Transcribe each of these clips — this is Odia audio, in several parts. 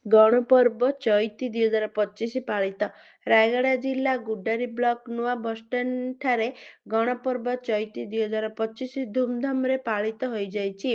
ଗଣପର୍ବ ଚଇତି 2025 ପାଳିତ। ରାୟଗଡ଼ା ଜିଲ୍ଲା ଗୁଡ୍ଡାରୀ ବ୍ଲକ ନୂଆ ବସଷ୍ଟାଣ୍ଡଠାରେ ଗଣପର୍ବ ଚଇତି 2025 ଧୁମଧାମରେ ପାଳିତ ହୋଇଯାଇଛି।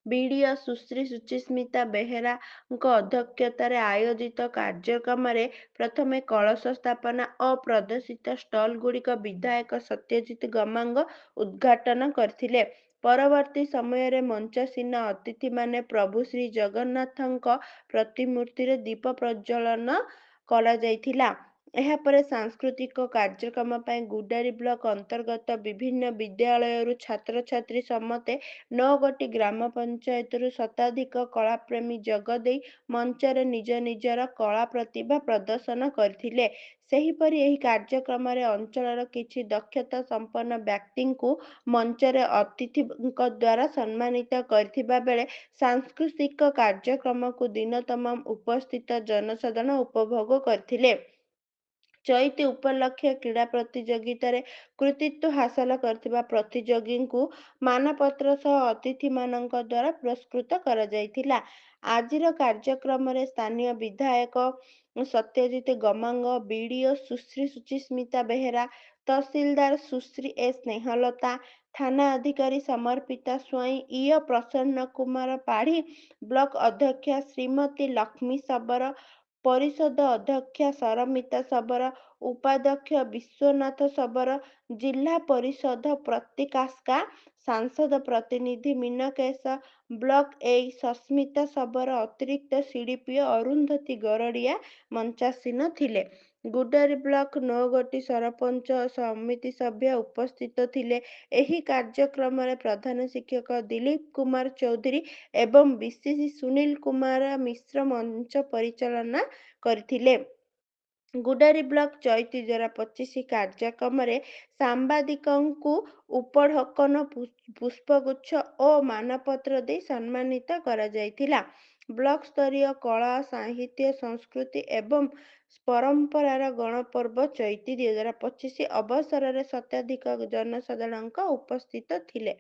ବିଡିଓ ସୁଶ୍ରୀ ସୁଚିସ୍ମିତା ବେହେରାଙ୍କ ଅଧ୍ୟକ୍ଷତାରେ ଆୟୋଜିତ କାର୍ଯ୍ୟକ୍ରମରେ ପ୍ରଥମେ କଳସ ସ୍ଥାପନା ଓ ପ୍ରଦର୍ଶିତ ଷ୍ଟଲଗୁଡ଼ିକ ବିଧାୟକ ସତ୍ୟଜିତ ଗମାଙ୍ଗ ଉଦ୍ଘାଟନ କରିଥିଲେ। ପରବର୍ତ୍ତୀ ସମୟରେ ମଞ୍ଚାସୀନ ଅତିଥିମାନେ ପ୍ରଭୁ ଶ୍ରୀ ଜଗନ୍ନାଥଙ୍କ ପ୍ରତିମୂର୍ତ୍ତିରେ ଦୀପ ପ୍ରଜ୍ୱଳନ କରାଯାଇଥିଲା। ଏହାପରେ ସାଂସ୍କୃତିକ କାର୍ଯ୍ୟକ୍ରମ ପାଇଁ ଗୁଡ୍ଡାରୀ ବ୍ଲକ ଅନ୍ତର୍ଗତ ବିଭିନ୍ନ ବିଦ୍ୟାଳୟରୁ ଛାତ୍ରଛାତ୍ରୀ ସମେତ 9ଗୋଟି ଗ୍ରାମ ପଞ୍ଚାୟତରୁ ଶତାଧିକ କଳାପ୍ରେମୀ ଯୋଗଦେଇ ମଞ୍ଚରେ ନିଜ ନିଜର କଳା ପ୍ରତିଭା ପ୍ରଦର୍ଶନ କରିଥିଲେ। ସେହିପରି ଏହି କାର୍ଯ୍ୟକ୍ରମରେ ଅଞ୍ଚଳର କିଛି ଦକ୍ଷତା ସମ୍ପନ୍ନ ବ୍ୟକ୍ତିଙ୍କୁ ମଞ୍ଚରେ ଅତିଥିଙ୍କ ଦ୍ୱାରା ସମ୍ମାନିତ କରିଥିବା ବେଳେ ସାଂସ୍କୃତିକ କାର୍ଯ୍ୟକ୍ରମକୁ ଦିନ ତମାମ ଉପସ୍ଥିତ ଜନସାଧାରଣ ଉପଭୋଗ କରିଥିଲେ। ଚଇତି ଉପଲକ୍ଷେ କ୍ରୀଡ଼ା ପ୍ରତିଯୋଗିତାରେ କୃତିତ୍ୱ ହାସଲ କରିଥିବା ପ୍ରତିଯୋଗୀଙ୍କୁ ମାନପତ୍ର ସହ ଅତିଥିମାନଙ୍କ ଦ୍ୱାରା ପୁରସ୍କୃତ କରାଯାଇଥିଲା। ଆଜିର କାର୍ଯ୍ୟକ୍ରମରେ ସ୍ଥାନୀୟ ବିଧାୟକ ସତ୍ୟଜିତ ଗମାଙ୍ଗ, ବିଡିଓ ସୁଶ୍ରୀ ସୁଚିସ୍ମିତା ବେହେରା, ତହସିଲଦାର ସୁଶ୍ରୀ ଏ ସ୍ନେହଲତା, ଥାନା ଅଧିକାରୀ ସମର୍ପିତା ସ୍ୱାଇଁ, ଇଓ ପ୍ରସନ୍ନ କୁମାର ପାଢ଼ୀ, ବ୍ଲକ ଅଧ୍ୟକ୍ଷା ଶ୍ରୀମତୀ ଲକ୍ଷ୍ମୀ ଶବର, ପରିଷଦ ଅଧ୍ୟକ୍ଷା ସରମିତା ଶବର, ଉପାଧ୍ୟକ୍ଷ ବିଶ୍ୱନାଥ ଶବର, ଜିଲ୍ଲା ପରିଷଦ ପ୍ରତିକାସ୍କା, ସାଂସଦ ପ୍ରତିନିଧି ମୀନକେଶ, ବ୍ଲକ ଏଇ ସସ୍ମିତା ଶବର, ଅତିରିକ୍ତ ସିଡିପିଓ ଅରୁନ୍ଧତୀ ଗରଡିଆ ମଞ୍ଚାସୀନ ଥିଲେ। ଗୁଡ୍ଡାରୀ ବ୍ଲକ 9ଗୋଟି ସରପଞ୍ଚ ଓ ସମିତି ସଭ୍ୟ ଉପସ୍ଥିତ ଥିଲେ। ଏହି କାର୍ଯ୍ୟକ୍ରମରେ ପ୍ରଧାନ ଶିକ୍ଷକ ଦିଲ୍ଲୀପ କୁମାର ଚୌଧୁରୀ ଏବଂ ବିସିସି ସୁନୀଲ କୁମାର ମିଶ୍ର ମଞ୍ଚ ପରିଚାଳନା କରିଥିଲେ। ଗୁଡ୍ଡାରୀ ବ୍ଲକ ଚଇତି 2025 କାର୍ଯ୍ୟକ୍ରମରେ ସାମ୍ବାଦିକଙ୍କୁ ଉପଢୌକନ, ପୁଷ୍ପଗୁଚ୍ଛ ଓ ମାନପତ୍ର ଦେଇ ସମ୍ମାନିତ କରାଯାଇଥିଲା। ବ୍ଲକ ସ୍ତରୀୟ କଳା, ସାହିତ୍ୟ, ସଂସ୍କୃତି ଏବଂ ପରମ୍ପରାର ଗଣପର୍ବ ଚଇତି 2025 ଅବସରରେ ଶତାଧିକ ଜନସାଧାରଣ ଉପସ୍ଥିତ ଥିଲେ।